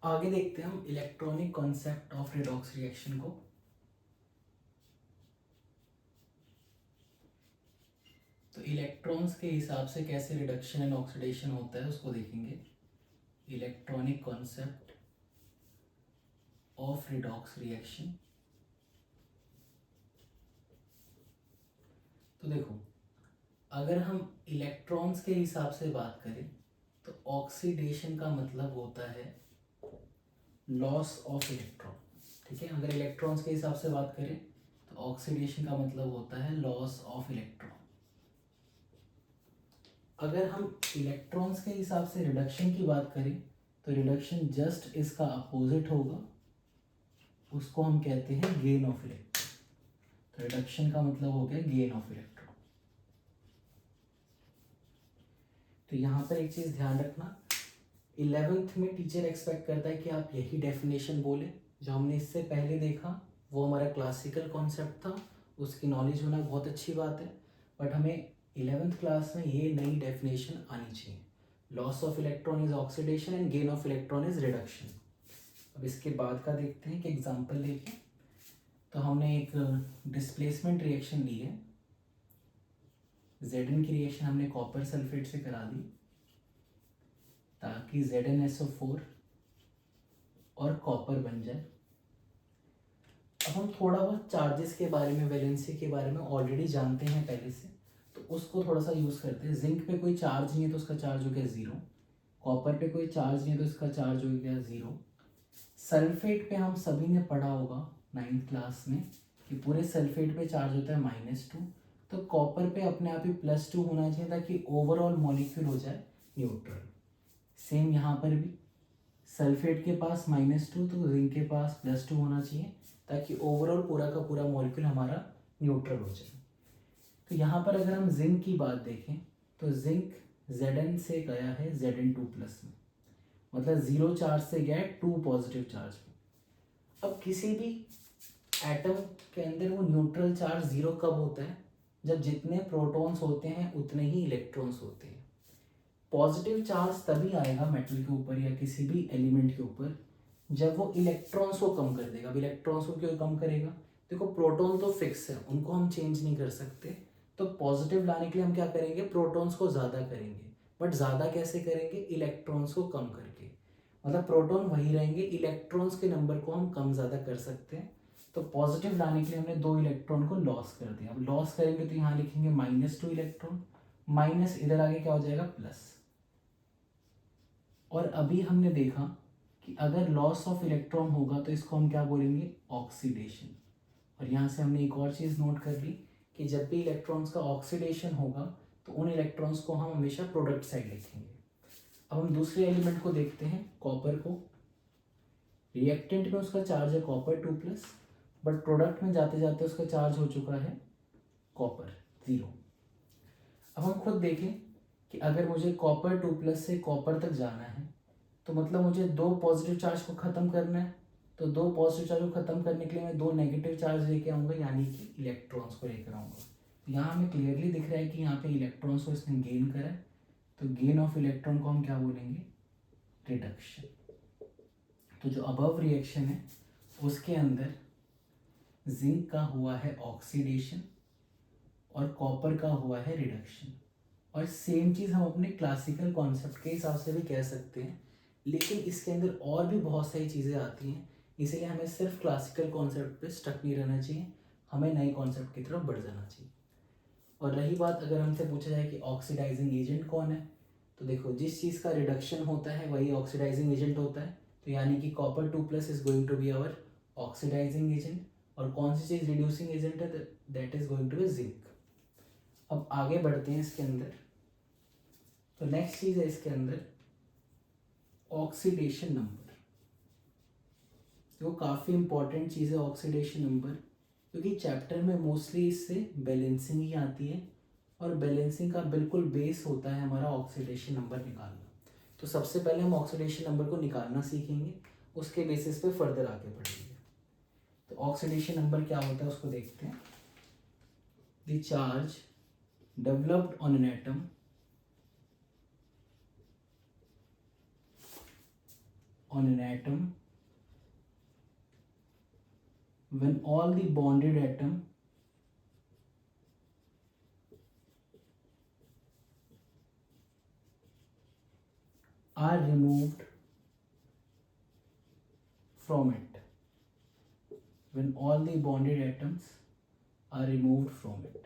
आगे देखते हैं हम electronic concept of redox reaction को। तो इलेक्ट्रॉन्स के हिसाब से कैसे रिडक्शन एंड ऑक्सीडेशन होता है उसको देखेंगे। Electronic concept of redox reaction. तो देखो, अगर हम इलेक्ट्रॉन्स के हिसाब से बात करें तो ऑक्सीडेशन का मतलब होता है लॉस ऑफ इलेक्ट्रॉन। ठीक है, अगर इलेक्ट्रॉन्स के हिसाब से बात करें तो ऑक्सीडेशन का मतलब होता है लॉस ऑफ इलेक्ट्रॉन। अगर हम इलेक्ट्रॉन्स के हिसाब से रिडक्शन की बात करें तो रिडक्शन जस्ट इसका अपोजिट होगा, उसको हम कहते हैं गेन ऑफ इलेक्ट्रॉन। तो रिडक्शन का मतलब हो गया गेन ऑफ इलेक्ट्रॉन। तो यहाँ पर एक चीज़ ध्यान रखना, 11th में टीचर एक्सपेक्ट करता है कि आप यही डेफिनेशन बोले। जो हमने इससे पहले देखा वो हमारा क्लासिकल कॉन्सेप्ट था, उसकी नॉलेज होना बहुत अच्छी बात है, बट हमें 11th क्लास में ये नई डेफिनेशन आनी चाहिए। Loss of electron is oxidation and gain of electron is reduction. अब इसके बाद का देखते हैं कि एग्जाम्पल लेके। तो हमने एक डिस्प्लेसमेंट रिएक्शन ली है, Zn की रिएक्शन हमने कॉपर सल्फेट से करा दी ताकि ZnSO4 और कॉपर बन जाए। अब हम थोड़ा बहुत चार्जेस के बारे में, वैलेंसी के बारे में ऑलरेडी जानते हैं पहले से, तो उसको थोड़ा सा यूज़ करते हैं। जिंक पे कोई चार्ज नहीं है तो उसका चार्ज हो गया 0, कॉपर पे कोई चार्ज नहीं है तो इसका चार्ज हो गया 0। सल्फेट पे हम सभी ने पढ़ा होगा 9th क्लास में कि पूरे सल्फेट पे चार्ज होता है -2, तो कॉपर पे अपने आप ही +2 होना चाहिए ताकि ओवरऑल मॉलिक्यूल हो जाए न्यूट्रल। सेम यहाँ पर भी सल्फेट के पास -2 तो जिंक के पास +2 होना चाहिए ताकि ओवरऑल पूरा का पूरा मॉलिक्यूल हमारा न्यूट्रल हो जाए। तो यहाँ पर अगर हम जिंक की बात देखें तो जिंक Zn से गया है Zn2+ में, मतलब 0 चार्ज से गया है 2 पॉजिटिव चार्ज में। अब किसी भी एटम के अंदर वो न्यूट्रल चार्ज 0 कब होता है? जब जितने प्रोटॉन्स होते हैं उतने ही इलेक्ट्रॉन्स होते हैं। पॉजिटिव चार्ज तभी आएगा मेटल के ऊपर या किसी भी एलिमेंट के ऊपर जब वो इलेक्ट्रॉन्स को कम कर देगा। अब इलेक्ट्रॉन्स को क्यों कम करेगा? देखो, प्रोटॉन तो फिक्स है, उनको हम चेंज नहीं कर सकते, तो पॉजिटिव लाने के लिए हम क्या करेंगे? प्रोटॉन्स को ज़्यादा करेंगे। बट ज़्यादा कैसे करेंगे? इलेक्ट्रॉन्स को कम करके। मतलब प्रोटॉन वही रहेंगे, इलेक्ट्रॉन्स के नंबर को हम कम ज़्यादा कर सकते हैं। तो पॉजिटिव लाने के लिए हमने 2 इलेक्ट्रॉन को लॉस कर दिया। अब लॉस करेंगे तो यहाँ लिखेंगे -2 इलेक्ट्रॉन, माइनस इधर आगे क्या हो जाएगा? प्लस। और अभी हमने देखा कि अगर लॉस ऑफ इलेक्ट्रॉन होगा तो इसको हम क्या बोलेंगे? ऑक्सीडेशन। और यहाँ से हमने एक और चीज़ नोट कर ली कि जब भी इलेक्ट्रॉन्स का ऑक्सीडेशन होगा तो उन इलेक्ट्रॉन्स को हम हमेशा प्रोडक्ट साइड लिखेंगे। अब हम दूसरे एलिमेंट को देखते हैं, कॉपर को। रिएक्टेंट में उसका चार्ज है कॉपर 2+, बट प्रोडक्ट में जाते जाते उसका चार्ज हो चुका है कॉपर 0। अब हम खुद देखें कि अगर मुझे कॉपर 2+ से कॉपर तक जाना है तो मतलब मुझे 2 पॉजिटिव चार्ज को ख़त्म करना है। तो 2 पॉजिटिव चार्ज को ख़त्म करने के लिए मैं 2 नेगेटिव चार्ज लेके आऊँगा, यानी कि इलेक्ट्रॉन्स को लेकर आऊँगा। तो यहाँ हमें क्लियरली दिख रहा है कि यहाँ पे इलेक्ट्रॉन्स को इसने गेन करा है, तो गेन ऑफ इलेक्ट्रॉन को हम क्या बोलेंगे? रिडक्शन। तो जो अबव रिएक्शन है उसके अंदर जिंक का हुआ है ऑक्सीडेशन और कॉपर का हुआ है रिडक्शन। और सेम चीज़ हम अपने क्लासिकल कॉन्सेप्ट के हिसाब से भी कह सकते हैं, लेकिन इसके अंदर और भी बहुत सारी चीज़ें आती हैं, इसीलिए हमें सिर्फ क्लासिकल कॉन्सेप्ट पे स्टक नहीं रहना चाहिए, हमें नए कॉन्सेप्ट की तरफ बढ़ जाना चाहिए। और रही बात, अगर हमसे पूछा जाए कि ऑक्सीडाइजिंग एजेंट कौन है, तो देखो, जिस चीज़ का रिडक्शन होता है वही ऑक्सीडाइजिंग एजेंट होता है। तो यानी कि copper 2+ is going to be our oxidising agent. और कौन सी चीज़ रिड्यूसिंग एजेंट है? That is going to be zinc. अब आगे बढ़ते हैं इसके अंदर। तो नेक्स्ट चीज़ है इसके अंदर ऑक्सीडेशन नंबर। वो काफ़ी इंपॉर्टेंट चीज़ है ऑक्सीडेशन नंबर, क्योंकि चैप्टर में मोस्टली इससे बैलेंसिंग ही आती है और बैलेंसिंग का बिल्कुल बेस होता है हमारा ऑक्सीडेशन नंबर निकालना। तो सबसे पहले हम ऑक्सीडेशन नंबर को निकालना सीखेंगे, उसके बेसिस पे फर्दर आगे बढ़ेंगे। तो ऑक्सीडेशन नंबर क्या होता है उसको देखते हैं। The charge developed on an atom on an atom when all the bonded atom are removed from it. When all the bonded atoms are removed from it.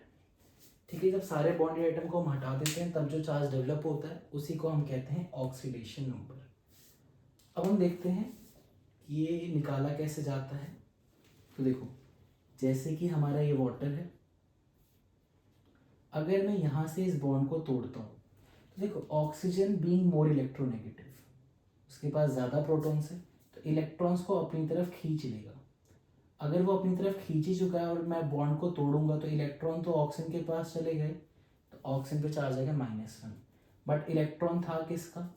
ठीक है, जब सारे बॉन्डेड एटम को हम हटा देते हैं तब जो चार्ज डेवलप होता है उसी को हम कहते हैं ऑक्सीडेशन नंबर। अब हम देखते हैं कि ये निकाला कैसे जाता है। तो देखो, जैसे कि हमारा ये वाटर है, अगर मैं यहाँ से इस बॉन्ड को तोड़ता हूँ तो देखो, ऑक्सीजन बीइंग मोर इलेक्ट्रोनेगेटिव, उसके पास ज़्यादा प्रोटॉन्स है तो इलेक्ट्रॉन्स को अपनी तरफ खींच लेगा। अगर वो अपनी तरफ खींच ही चुका है और मैं बॉन्ड को तोड़ूंगा तो इलेक्ट्रॉन तो ऑक्सीजन के पास चले गए, तो ऑक्सीजन पे चार्ज आएगा -1। बट इलेक्ट्रॉन था किसका?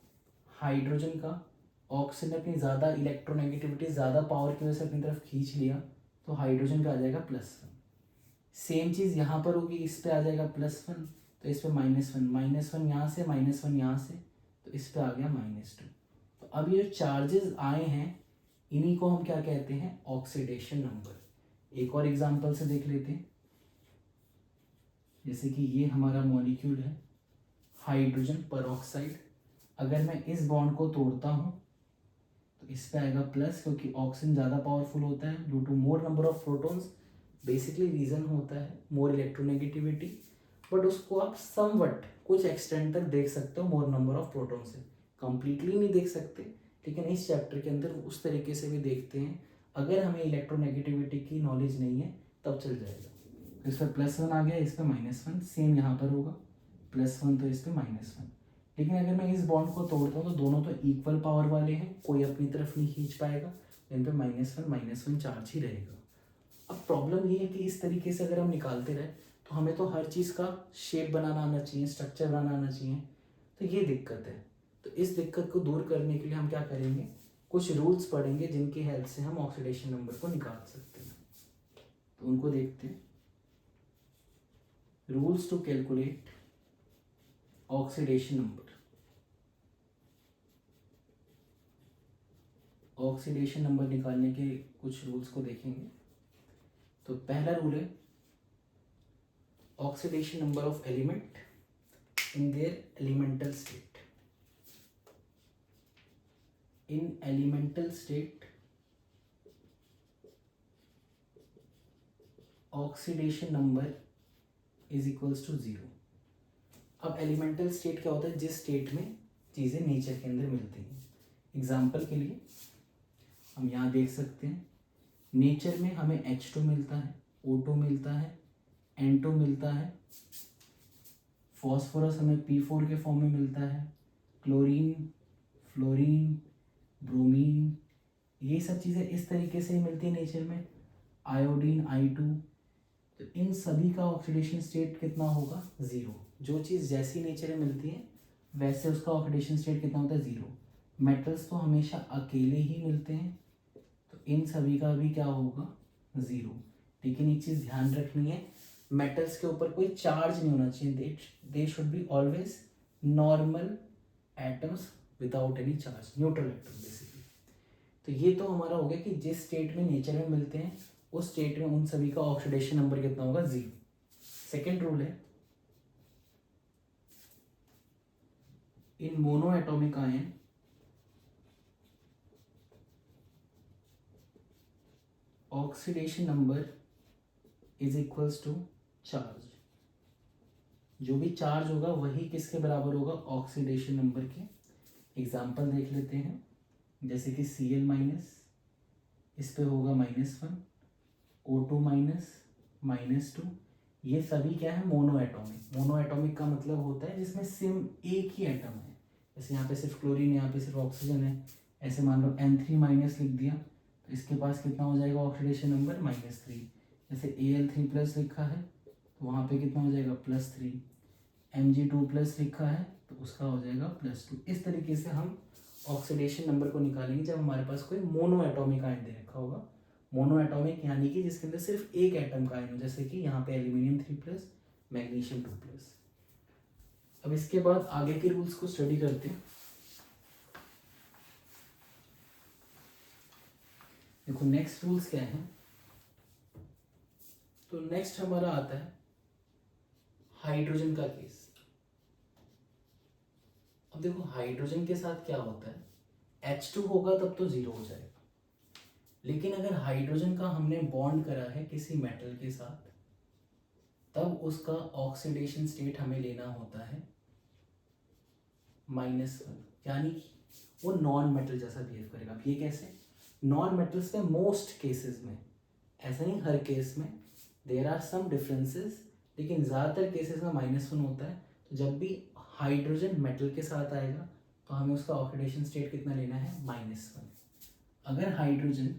हाइड्रोजन का। ऑक्सीजन ने अपनी ज़्यादा इलेक्ट्रोनेगेटिविटी, ज़्यादा पावर की वजह से अपनी तरफ खींच लिया, तो हाइड्रोजन का आ जाएगा +1। सेम चीज़ यहाँ पर होगी, इस पे आ जाएगा +1 तो इस पे -1 यहाँ से, -1 यहाँ से, तो इस पे आ गया -2। तो अब ये जो चार्जेस आए हैं इन्हीं को हम क्या कहते हैं? Oxidation number. एक और एग्जांपल से देख लेते हैं। जैसे कि ये हमारा मॉलिक्यूल है हाइड्रोजन परऑक्साइड। अगर मैं इस बॉन्ड को तोड़ता हूँ तो इस पे आएगा प्लस, क्योंकि ऑक्सीजन ज़्यादा पावरफुल होता है due to more number of protons. Basically reason होता है मोर इलेक्ट्रोनेगेटिविटी, बट उसको आप समवट कुछ एक्सटेंट तक देख सकते हो मोर नंबर ऑफ प्रोटॉन से। कंप्लीटली नहीं देख सकते, लेकिन इस चैप्टर के अंदर उस तरीके से भी देखते हैं। अगर हमें इलेक्ट्रोनेगेटिविटी की नॉलेज नहीं है तब चल जाएगा। तो इस पर +1 आ गया, इस पर -1, सेम यहाँ पर होगा +1 तो इस पर -1। लेकिन अगर मैं इस बॉन्ड को तोड़ता हूँ तो दोनों तो इक्वल पावर वाले हैं, कोई अपनी तरफ नहीं खींच पाएगा, इन पर -1 चार्ज ही रहेगा। अब प्रॉब्लम ये है कि इस तरीके से अगर हम निकालते रहे तो हमें तो हर चीज़ का शेप बनाना आना चाहिए, स्ट्रक्चर बनाना आना चाहिए, तो ये दिक्कत है। तो इस दिक्कत को दूर करने के लिए हम क्या करेंगे? कुछ रूल्स पढ़ेंगे जिनकी हेल्प से हम ऑक्सीडेशन नंबर को निकाल सकते हैं। तो उनको देखते हैं। Rules to calculate oxidation number. Oxidation number निकालने के कुछ रूल्स को देखेंगे। तो पहला रूल है oxidation number of element in their elemental state. In elemental state, oxidation number is equals to 0. अब एलिमेंटल स्टेट क्या होता है? जिस स्टेट में चीज़ें नेचर के अंदर मिलती हैं। एग्जाम्पल के लिए हम यहाँ देख सकते हैं, नेचर में हमें H2 मिलता है, O2 मिलता है, N2 मिलता है, फॉस्फोरस हमें P4 के फॉर्म में मिलता है, क्लोरीन, फ्लोरीन, ब्रोमीन, ये सब चीज़ें इस तरीके से ही मिलती है नेचर में, आयोडीन I2। तो इन सभी का ऑक्सीडेशन स्टेट कितना होगा? 0। जो चीज़ जैसी नेचर में मिलती है वैसे उसका ऑक्सीडेशन स्टेट कितना होता है? 0। मेटल्स तो हमेशा अकेले ही मिलते हैं, तो इन सभी का भी क्या होगा? 0। लेकिन एक चीज़ ध्यान रखनी है, मेटल्स के ऊपर कोई चार्ज नहीं होना चाहिए। They should be always normal atoms without any charge, neutral atom basically. तो ये तो हमारा हो गया कि जिस स्टेट में नेचर में मिलते हैं उस स्टेट में उन सभी का ऑक्सीडेशन नंबर कितना होगा? 0। सेकेंड रूल है, in mono atomic ion oxidation number is equals to charge. जो भी चार्ज होगा वही किसके बराबर होगा? ऑक्सीडेशन नंबर के। एग्जाम्पल देख लेते हैं, जैसे कि Cl-, इस पे होगा -1, O2-, -2। ये सभी क्या है? Mono atomic. मोनो एटॉमिक का मतलब होता है जिसमें सेम एक ही एटम है। जैसे यहाँ पे सिर्फ क्लोरीन है, यहाँ पे सिर्फ ऑक्सीजन है। ऐसे मान लो N3- लिख दिया तो इसके पास कितना हो जाएगा ऑक्सीडेशन नंबर? -3। जैसे Al3+ लिखा है तो वहाँ पे कितना हो जाएगा? +3। Mg2+ लिखा है तो उसका हो जाएगा +2। इस तरीके से हम ऑक्सीडेशन नंबर को निकालेंगे जब हमारे पास कोई मोनो एटॉमिक आयन दे रखा होगा। मोनो एटॉमिक यानी कि जिसके अंदर सिर्फ एक एटम का आयन हो, जैसे कि यहाँ पे एल्यूमिनियम 3+, मैग्नीशियम 2+। अब इसके बाद आगे के रूल्स को स्टडी करते हैं। देखो नेक्स्ट रूल्स क्या है, तो नेक्स्ट हमारा आता है हाइड्रोजन का केस। अब देखो हाइड्रोजन के साथ क्या होता है, H2 होगा तब तो जीरो हो जाएगा, लेकिन अगर हाइड्रोजन का हमने बॉन्ड करा है किसी मेटल के साथ, तब उसका ऑक्सीडेशन स्टेट हमें लेना होता है -1, यानी कि वो नॉन मेटल जैसा बिहेव करेगा। अब ये कैसे, नॉन मेटल्स में मोस्ट केसेस में, ऐसा नहीं हर केस में, देयर आर सम डिफरेंसेस, लेकिन ज़्यादातर केसेस में -1 होता है। तो जब भी हाइड्रोजन मेटल के साथ आएगा तो हमें उसका ऑक्सीडेशन स्टेट कितना लेना है, -1। अगर हाइड्रोजन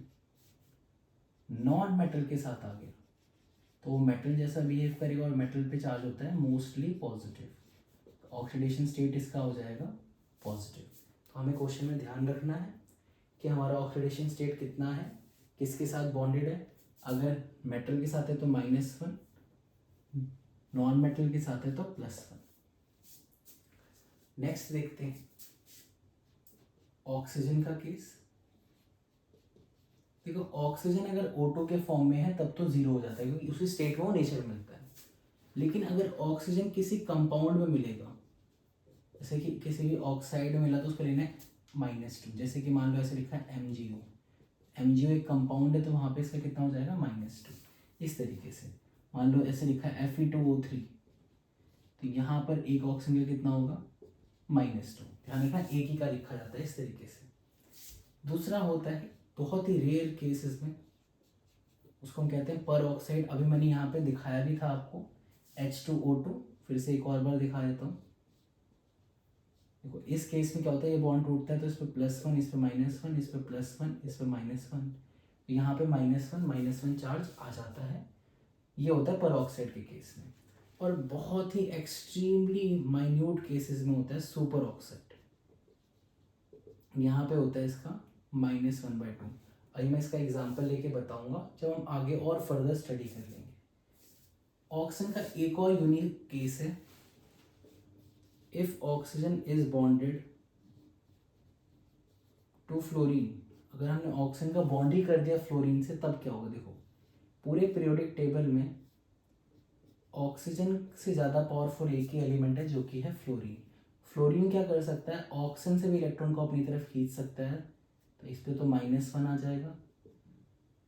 नॉन मेटल के साथ आ गया तो वो मेटल जैसा बिहेव करेगा और मेटल पे चार्ज होता है मोस्टली पॉजिटिव, ऑक्सीडेशन स्टेट इसका हो जाएगा पॉजिटिव। तो हमें क्वेश्चन में ध्यान रखना है कि हमारा ऑक्सीडेशन स्टेट कितना है, किसके साथ बॉन्डेड है। अगर मेटल के साथ है तो -1, नॉन मेटल के साथ है तो +1। नेक्स्ट देखते हैं ऑक्सीजन का केस। देखो ऑक्सीजन अगर O2 के फॉर्म में है तब तो जीरो हो जाता है, क्योंकि उसी स्टेट में वो नेचर मिलता है। लेकिन अगर ऑक्सीजन किसी कंपाउंड में मिलेगा, जैसे कि किसी भी ऑक्साइड में मिला तो उसको लेना है -2, जैसे कि मान लो ऐसे लिखा है MgO, MgO एक कंपाउंड है तो वहाँ पे इसका कितना हो जाएगा, -2। इस तरीके से मान लो ऐसे लिखा है Fe2O3, तो यहाँ पर एक ऑक्सीजन का कितना होगा, -2। ध्यान रखना एक ही का लिखा जाता है इस तरीके से। दूसरा होता है बहुत ही रेयर केसेस में, उसको हम कहते हैं पर ऑक्साइड। अभी मैंने यहाँ पे दिखाया भी था आपको, H2O2, फिर से एक और बार दिखा देता हूँ। देखो इस केस में क्या होता है, ये बॉन्ड टूटता है तो इस पर +1, इस पर -1, इस पर +1, इस पर -1, यहाँ पे -1 चार्ज आ जाता है। ये होता है पर ऑक्साइड के केस में। और बहुत ही एक्सट्रीमली माइन्यूट केसेस में होता है सुपर ऑक्साइड, यहाँ पे होता है इसका -1/2। अभी मैं इसका एग्जांपल लेके बताऊंगा जब हम आगे और फर्दर स्टडी कर लेंगे। ऑक्सीजन का एक और यूनिक केस है, if oxygen is bonded to fluorine. अगर हमने ऑक्सीजन का बॉन्ड ही कर दिया फ्लोरीन से तब क्या होगा। देखो पूरे पीरियोडिक टेबल में ऑक्सीजन से ज़्यादा पावरफुल एक ही एलिमेंट है जो कि है फ्लोरीन। फ्लोरीन क्या कर सकता है, ऑक्सीजन से भी इलेक्ट्रॉन को अपनी तरफ खींच सकता है, तो इस पर तो -1 आ जाएगा।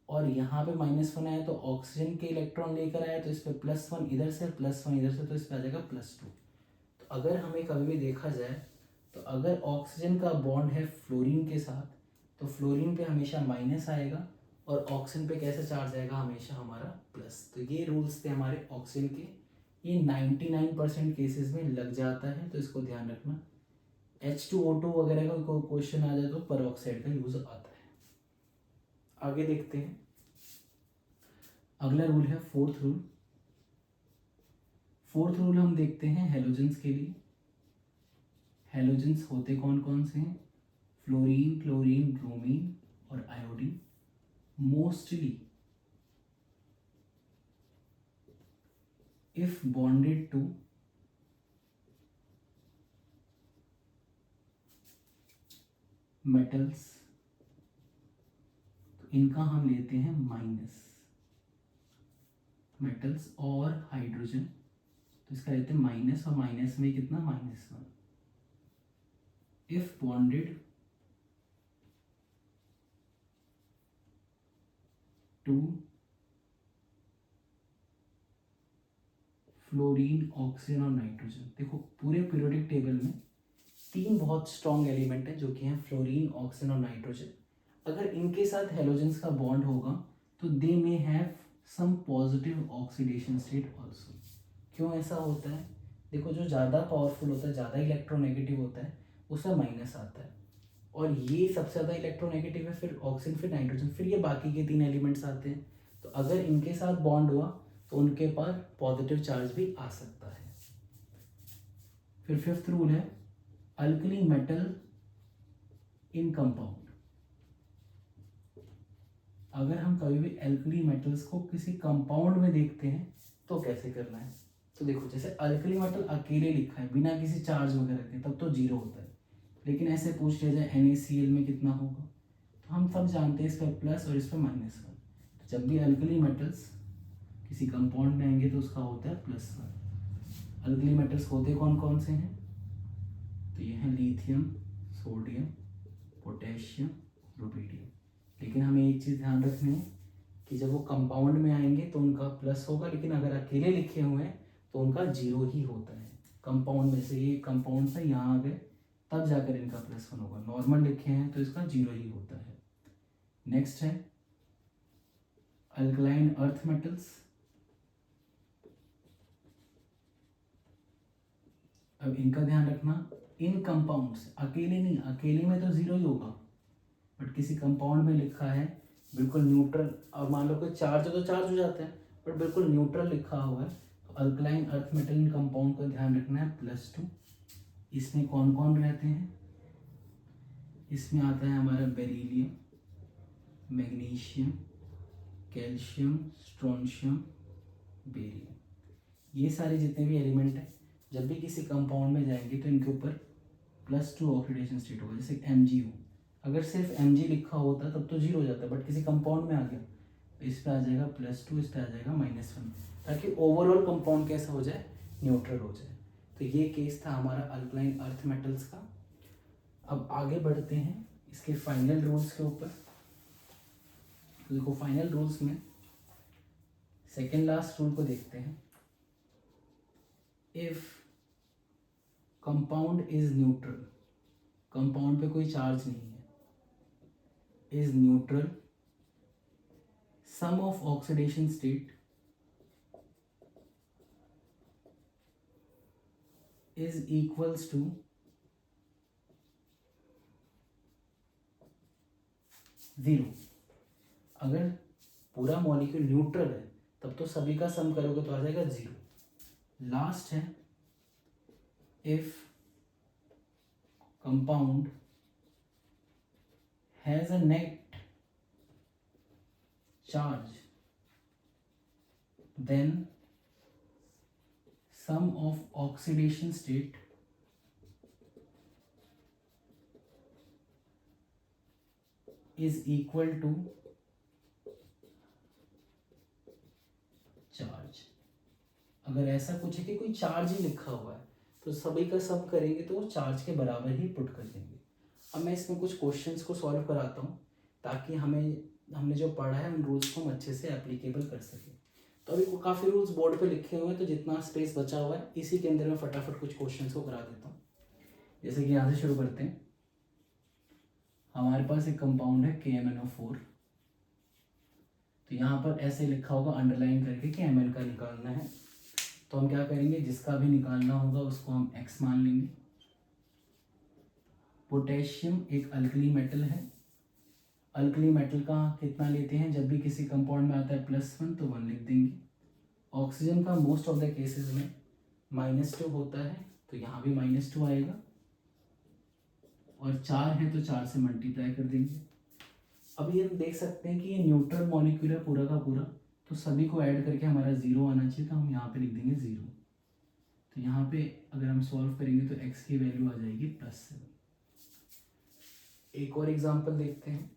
और यहाँ पे -1 आया तो ऑक्सीजन के इलेक्ट्रॉन लेकर आया तो इस पर +1 इधर से, +1 इधर से, तो इस पर आ जाएगा +2। तो अगर हमें कभी भी देखा जाए तो अगर ऑक्सीजन का बॉन्ड है फ्लोरीन के साथ तो फ्लोरीन पे हमेशा माइनस आएगा और ऑक्सीजन पे कैसे चार्ज आएगा, हमेशा हमारा प्लस। तो ये रूल्स थे हमारे ऑक्सीजन के, ये 99% केसेस में लग जाता है, तो इसको ध्यान रखना। H2O2 वगैरह का कोई क्वेश्चन आ जाए तो पर ऑक्साइड का यूज आता है। आगे देखते हैं, अगला रूल है फोर्थ रूल। फोर्थ रूल हम देखते हैं हेलोजेंस के लिए। हेलोजेंस होते कौन कौन से हैं, फ्लोरीन, क्लोरीन, ब्रोमीन और iodine. Mostly if bonded to metals तो इनका हम लेते हैं माइनस, मेटल्स और हाइड्रोजन तो इसका लेते हैं माइनस, और माइनस में कितना, -1। If bonded to fluorine, oxygen और नाइट्रोजन। देखो पूरे पीरियोडिक टेबल में 3 बहुत स्ट्रॉन्ग एलिमेंट हैं जो कि हैं फ्लोरीन, ऑक्सीजन और नाइट्रोजन। अगर इनके साथ हेलोजेंस का बॉन्ड होगा तो they may have some positive oxidation state also. क्यों ऐसा होता है, देखो जो ज़्यादा पावरफुल होता है, ज़्यादा इलेक्ट्रोनेगेटिव होता है, उसमें माइनस आता है, और ये सबसे ज़्यादा इलेक्ट्रोनेगेटिव है, फिर ऑक्सीजन, फिर नाइट्रोजन, फिर ये बाकी के 3 एलिमेंट्स आते हैं। तो अगर इनके साथ बॉन्ड हुआ तो उनके पास पॉजिटिव चार्ज भी आ सकता है। फिर फिफ्थ रूल है अल्कली मेटल इन कंपाउंड। अगर हम कभी भी अल्कली मेटल्स को किसी कंपाउंड में देखते हैं तो कैसे करना है, तो देखो जैसे अल्कली मेटल अकेले लिखा है बिना किसी चार्ज वगैरह के तब तो जीरो होता है, लेकिन ऐसे पूछ लिया जाए NaCl में कितना होगा, तो हम सब जानते हैं इस पर प्लस और इस पर -1। जब भी अल्कली मेटल्स किसी कंपाउंड में आएंगे तो उसका होता है +1। अल्कली मेटल्स होते कौन कौन से हैं? तो ये है लिथियम, सोडियम, पोटेशियम, रुबीडियम। लेकिन हमें एक चीज़ ध्यान रखनी है कि जब वो कंपाउंड में आएंगे तो उनका प्लस होगा, लेकिन अगर अकेले लिखे हुए हैं तो उनका 0 ही होता है। कंपाउंड में से ये कंपाउंड से यहाँ आ गए तब जाकर इनका +1 होगा। नॉर्मल लिखे हैं तो इसका 0 ही होता है। नेक्स्ट है अल्कलाइन अर्थ मेटल्स। अब इनका ध्यान रखना, इन कंपाउंड्स अकेले नहीं, अकेले में तो 0 ही होगा, बट किसी कंपाउंड में लिखा है बिल्कुल न्यूट्रल, और मान लो कोई चार्ज है तो चार्ज हो जाता है, बट बिल्कुल न्यूट्रल लिखा हुआ है तो अल्कलाइन अर्थ मेटल इन कंपाउंड का ध्यान रखना है +2। इसमें कौन कौन रहते हैं? इसमें आता है हमारा beryllium, magnesium, calcium, strontium, barium. ये सारे जितने भी एलिमेंट हैं जब भी किसी कंपाउंड में जाएंगे तो इनके ऊपर +2 ऑक्सीडेशन स्टेट होगा। जैसे Mg हो, अगर सिर्फ Mg लिखा होता तब तो 0 हो जाता, बट किसी कंपाउंड में आ गया तो इस पे आ जाएगा +2, इस पे आ जाएगा -1, ताकि ओवरऑल कंपाउंड कैसा हो जाए, न्यूट्रल हो जाए। तो ये केस था हमारा अल्कलाइन अर्थ मेटल्स का। अब आगे बढ़ते हैं इसके फाइनल रूल्स के ऊपर। तो देखो फाइनल रूल्स में सेकेंड लास्ट रूल को देखते हैं। If compound is neutral, compound पे कोई चार्ज नहीं है, is neutral, sum of oxidation state is equals to 0। अगर पूरा मॉलिक्यूल न्यूट्रल है तब तो सभी का सम करोगे तो आ जाएगा 0। लास्ट है if compound has a net charge then sum of oxidation state is equal to charge. अगर ऐसा कुछ है कि कोई चार्ज ही लिखा हुआ है तो सभी का सम करेंगे तो वो चार्ज के बराबर ही पुट कर देंगे। अब मैं इसमें कुछ क्वेश्चंस को सॉल्व कराता हूँ ताकि हमने जो पढ़ा है उन रूल्स को हम अच्छे से एप्लीकेबल कर सकें। तो अभी काफ़ी रूल्स बोर्ड पे लिखे हुए हैं, तो जितना स्पेस बचा हुआ है इसी के अंदर मैं फटाफट कुछ क्वेश्चंस को करा देता हूँ। जैसे कि यहाँ से शुरू करते हैं। हमारे पास एक कंपाउंड है KMnO4। तो यहाँ पर ऐसे लिखा होगा अंडरलाइन करके कि Mn का निकालना है। तो हम क्या करेंगे, जिसका भी निकालना होगा उसको हम X मान लेंगे। पोटेशियम एक अल्कली मेटल है। अल्कली मेटल का कितना लेते हैं, जब भी किसी कंपाउंड में आता है +1 तो 1 लिख देंगे। ऑक्सीजन का मोस्ट ऑफ द केसेस में -2 होता है तो यहाँ भी -2 आएगा, और 4 है तो 4 से मल्टीप्लाई कर देंगे। अब ये हम देख सकते हैं कि ये न्यूट्रल मॉलिक्यूल है पूरा का पूरा, तो सभी को ऐड करके हमारा 0 आना चाहिए, तो हम यहाँ पे लिख देंगे 0। तो यहाँ पे अगर हम सॉल्व करेंगे तो x की वैल्यू आ जाएगी +7। एक और एग्जांपल देखते हैं।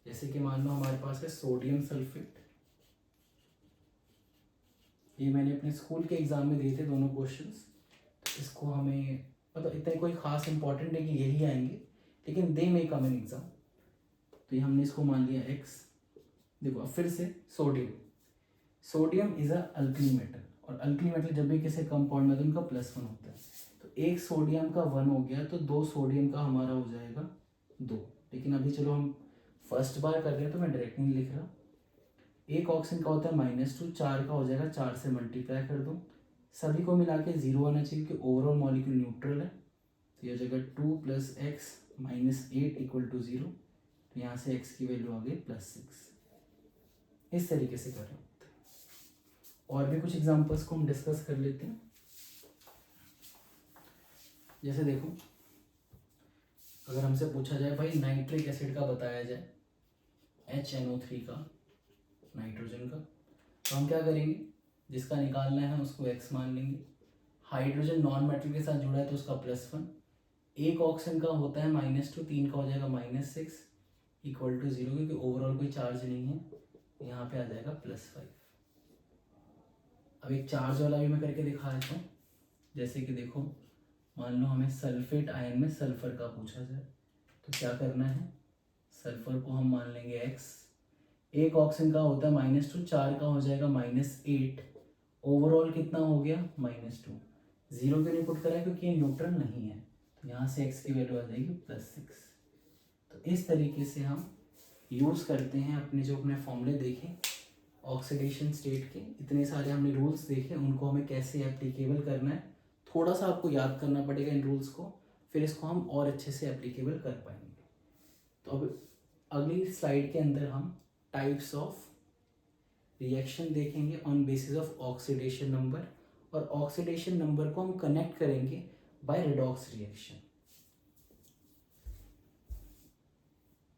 जैसे कि मान लो हमारे पास है सोडियम सल्फेट। ये मैंने अपने स्कूल के एग्जाम में दिए थे दोनों क्वेश्चंस। तो इसको हमें मतलब इतना कोई खास इंपॉर्टेंट है कि यही आएंगे, लेकिन दे मे कम इन एग्जाम। तो ये हमने इसको मान लिया x। देखो अब फिर से sodium is a alkali metal, और अल्कली मेटल जब भी किसी कंपाउंड में तो उनका +1 होता है। तो एक सोडियम का 1 हो गया तो 2 सोडियम का हमारा हो जाएगा 2। लेकिन अभी चलो हम फर्स्ट बार कर रहे हैं तो मैं डायरेक्ट नहीं लिख रहा। एक ऑक्सीजन का होता है -2, 4 का हो जाएगा, 4 से मल्टीप्लाई कर दो, सभी को मिला के 0 आना चाहिए क्योंकि ओवरऑल मॉलिक्यूल न्यूट्रल है। तो यह हो जाएगा 2 + x - 8 = 0। तो यहाँ से x की वैल्यू आ गई +6। इस तरीके से कर रहे हैं। और भी कुछ एग्जांपल्स को हम डिस्कस कर लेते हैं। जैसे देखो, अगर हमसे पूछा जाए भाई नाइट्रिक एसिड का बताया जाए, HNO3 का, नाइट्रोजन का, तो हम क्या करेंगे, जिसका निकालना है उसको x मान लेंगे। हाइड्रोजन नॉन मेटल के साथ जुड़ा है तो उसका +1। एक ऑक्सीजन का होता है -2, 3 का हो जाएगा -6। इक्वल टू 0, क्योंकि ओवरऑल कोई चार्ज नहीं है, यहाँ पे आ जाएगा +5। अब एक चार्ज वाला भी मैं करके दिखा देता हूँ। जैसे कि देखो, मान लो हमें सल्फेट आयन में सल्फर का पूछा जाए, तो क्या करना है, सल्फर को हम मान लेंगे x, एक ऑक्सीजन का होता है -2, 4 का हो जाएगा -8, ओवरऑल कितना हो गया -2। 0 क्यों नहीं पुट करा है, क्योंकि ये न्यूट्रल नहीं है, तो यहाँ से x की वैल्यू आ जाएगी +6। तो इस तरीके से हम यूज़ करते हैं अपने जो अपने फॉर्मूले देखे ऑक्सीडेशन स्टेट के, इतने सारे हमने रूल्स देखे, उनको हमें कैसे एप्लीकेबल करना है, थोड़ा सा आपको याद करना पड़ेगा इन रूल्स को, फिर इसको हम और अच्छे से एप्लीकेबल कर पाएंगे। तो अब अगली स्लाइड के अंदर हम टाइप्स ऑफ रिएक्शन देखेंगे on basis of oxidation number, और ऑक्सीडेशन नंबर को हम कनेक्ट करेंगे बाय रेडॉक्स रिएक्शन।